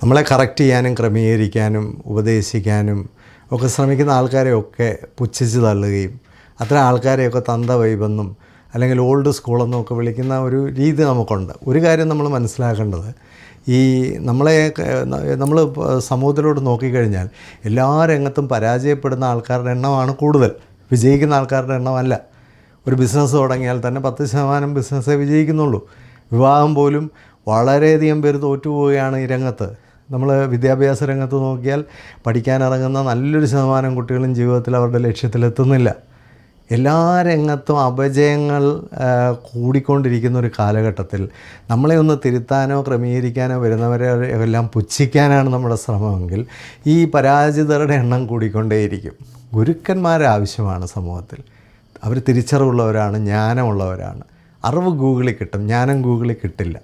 നമ്മളെ കറക്റ്റ് ചെയ്യാനും ക്രമീകരിക്കാനും ഉപദേശിക്കാനും ഒക്കെ ശ്രമിക്കുന്ന ആൾക്കാരെയൊക്കെ പുച്ഛിച്ച് തള്ളുകയും അത്തരം ആൾക്കാരെയൊക്കെ തന്ത വൈബെന്നും അല്ലെങ്കിൽ ഓൾഡ് സ്കൂളെന്നും ഒക്കെ വിളിക്കുന്ന ഒരു രീതി നമുക്കുണ്ട്. ഒരു കാര്യം നമ്മൾ മനസ്സിലാക്കേണ്ടത്, ഈ നമ്മൾ സമൂഹത്തിലോട്ട് നോക്കിക്കഴിഞ്ഞാൽ എല്ലാ രംഗത്തും പരാജയപ്പെടുന്ന ആൾക്കാരുടെ എണ്ണമാണ് കൂടുതൽ, വിജയിക്കുന്ന ആൾക്കാരുടെ എണ്ണമല്ല. ഒരു ബിസിനസ് തുടങ്ങിയാൽ തന്നെ 10% ബിസിനസ്സേ വിജയിക്കുന്നുള്ളൂ. വിവാഹം പോലും വളരെയധികം പേര് തോറ്റുപോവുകയാണ് ഈ രംഗത്ത്. നമ്മൾ വിദ്യാഭ്യാസ രംഗത്ത് നോക്കിയാൽ പഠിക്കാനിറങ്ങുന്ന നല്ലൊരു ശതമാനം കുട്ടികളും ജീവിതത്തിൽ അവരുടെ ലക്ഷ്യത്തിലെത്തുന്നില്ല. എല്ലാ രംഗത്തും അപജയങ്ങൾ കൂടിക്കൊണ്ടിരിക്കുന്ന ഒരു കാലഘട്ടത്തിൽ നമ്മളെ ഒന്ന് തിരുത്താനോ ക്രമീകരിക്കാനോ വരുന്നവരെ എല്ലാം പുച്ഛിക്കാനാണ് നമ്മുടെ ശ്രമമെങ്കിൽ ഈ പരാജിതരുടെ എണ്ണം കൂടിക്കൊണ്ടേയിരിക്കും. ഗുരുക്കന്മാരെ ആവശ്യമാണ് സമൂഹത്തിൽ. അവർ തിരിച്ചറിവുള്ളവരാണ്, ജ്ഞാനമുള്ളവരാണ്. അറിവ് ഗൂഗിളിൽ കിട്ടും, ജ്ഞാനം ഗൂഗിളിൽ കിട്ടില്ല.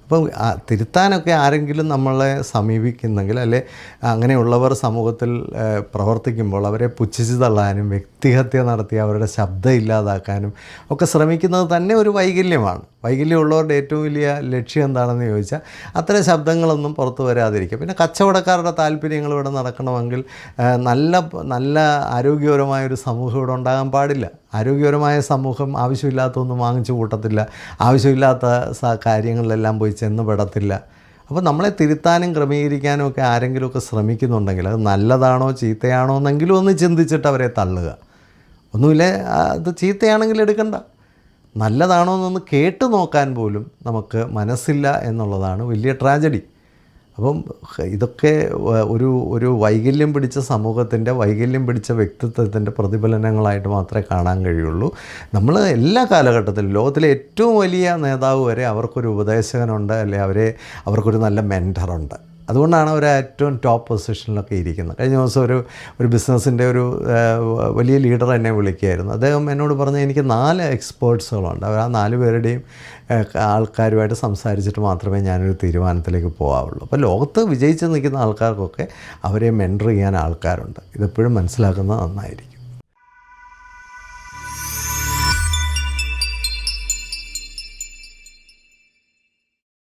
അപ്പം തിരുത്താനൊക്കെ ആരെങ്കിലും നമ്മളെ സമീപിക്കുന്നെങ്കിൽ, അല്ലെ അങ്ങനെയുള്ളവർ സമൂഹത്തിൽ പ്രവർത്തിക്കുമ്പോൾ അവരെ പുച്ഛിച്ച് തള്ളാനും വ്യക്തിഹത്യ നടത്തി അവരുടെ ശബ്ദം ഇല്ലാതാക്കാനും ഒക്കെ ശ്രമിക്കുന്നത് തന്നെ ഒരു വൈകല്യമാണ്. വൈകല്യമുള്ളവരുടെ ഏറ്റവും വലിയ ലക്ഷ്യം എന്താണെന്ന് ചോദിച്ചാൽ അത്തരം ശബ്ദങ്ങളൊന്നും പുറത്തു വരാതിരിക്കുക. പിന്നെ കച്ചവടക്കാരുടെ താല്പര്യങ്ങൾ ഇവിടെ നടക്കണമെങ്കിൽ നല്ല ആരോഗ്യപരമായൊരു സമൂഹം ഇവിടെ ഉണ്ടാകാൻ പാടില്ല. ആരോഗ്യപരമായ സമൂഹം ആവശ്യമില്ലാത്തൊന്നും വാങ്ങിച്ചു കൂട്ടത്തില്ല, ആവശ്യമില്ലാത്ത കാര്യങ്ങളിലെല്ലാം പോയി ചെന്ന് പെടത്തില്ല. അപ്പോൾ നമ്മളെ തിരുത്താനും ക്രമീകരിക്കാനും ഒക്കെ ആരെങ്കിലുമൊക്കെ ശ്രമിക്കുന്നുണ്ടെങ്കിൽ അത് നല്ലതാണോ ചീത്തയാണോ എന്നെങ്കിലും ഒന്ന് ചിന്തിച്ചിട്ട് അവരെ തള്ളുക. ഒന്നുമില്ല, അത് ചീത്തയാണെങ്കിൽ എടുക്കണ്ട. നല്ലതാണോ എന്നൊന്ന് കേട്ട് നോക്കാൻ പോലും നമുക്ക് മനസ്സില്ല എന്നുള്ളതാണ് വലിയ ട്രാജഡി. അപ്പം ഇതൊക്കെ ഒരു വൈകല്യം പിടിച്ച സമൂഹത്തിൻ്റെ, വൈകല്യം പിടിച്ച വ്യക്തിത്വത്തിൻ്റെ പ്രതിഫലനങ്ങളായിട്ട് മാത്രമേ കാണാൻ കഴിയുള്ളൂ. നമ്മൾ എല്ലാ കാലഘട്ടത്തിലും ലോകത്തിലെ ഏറ്റവും വലിയ നേതാവ് വരെ അവർക്കൊരു ഉപദേശകനുണ്ട്, അല്ലെങ്കിൽ അവർക്കൊരു നല്ല മെൻറ്ററുണ്ട്. അതുകൊണ്ടാണ് അവർ ഏറ്റവും ടോപ്പ് പൊസിഷനിലൊക്കെ ഇരിക്കുന്നത്. കഴിഞ്ഞ ദിവസം ഒരു ബിസിനസ്സിൻ്റെ ഒരു വലിയ ലീഡർ എന്നെ വിളിക്കുകയായിരുന്നു. അദ്ദേഹം എന്നോട് പറഞ്ഞ എനിക്ക് 4 എക്സ്പേർട്സുകളുണ്ട്. അവർ ആ 4 പേരുടെയും ആൾക്കാരുമായിട്ട് സംസാരിച്ചിട്ട് മാത്രമേ ഞാനൊരു തീരുമാനത്തിലേക്ക് പോകാവുള്ളൂ. അപ്പോൾ ലോകത്ത് വിജയിച്ച് നിൽക്കുന്ന ആൾക്കാർക്കൊക്കെ അവരെ മെൻറ്റർ ചെയ്യാൻ ആൾക്കാരുണ്ട്. ഇതെപ്പോഴും മനസ്സിലാക്കുന്നത് നന്നായിരിക്കും.